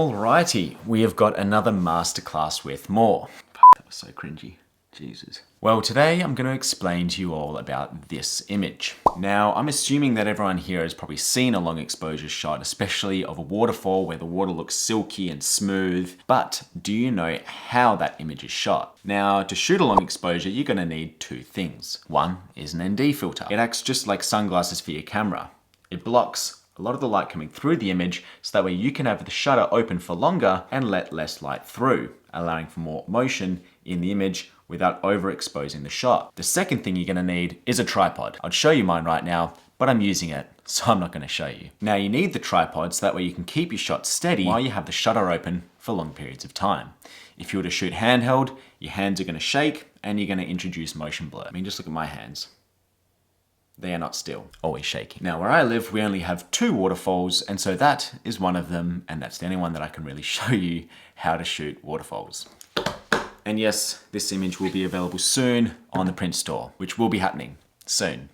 Alrighty, we have got another masterclass with more. That was so cringy. Jesus. Well, today I'm going to explain to you all about this image. Now, I'm assuming that everyone here has probably seen a long exposure shot, especially of a waterfall where the water looks silky and smooth. But do you know how that image is shot? Now, to shoot a long exposure, you're going to need two things. One is an ND filter. It acts just like sunglasses for your camera. It blocks a lot of the light coming through the image, so that way you can have the shutter open for longer and let less light through, allowing for more motion in the image without overexposing the shot. The second thing you're gonna need is a tripod. I'll show you mine right now, but I'm using it, so I'm not gonna show you. Now you need the tripod so that way you can keep your shot steady while you have the shutter open for long periods of time. If you were to shoot handheld, your hands are gonna shake and you're gonna introduce motion blur. I mean, just look at my hands. They are not still, always shaking. Now where I live, we only have two waterfalls, and so that is one of them, and that's the only one that I can really show you how to shoot waterfalls. And yes, this image will be available soon on the print store, which will be happening soon.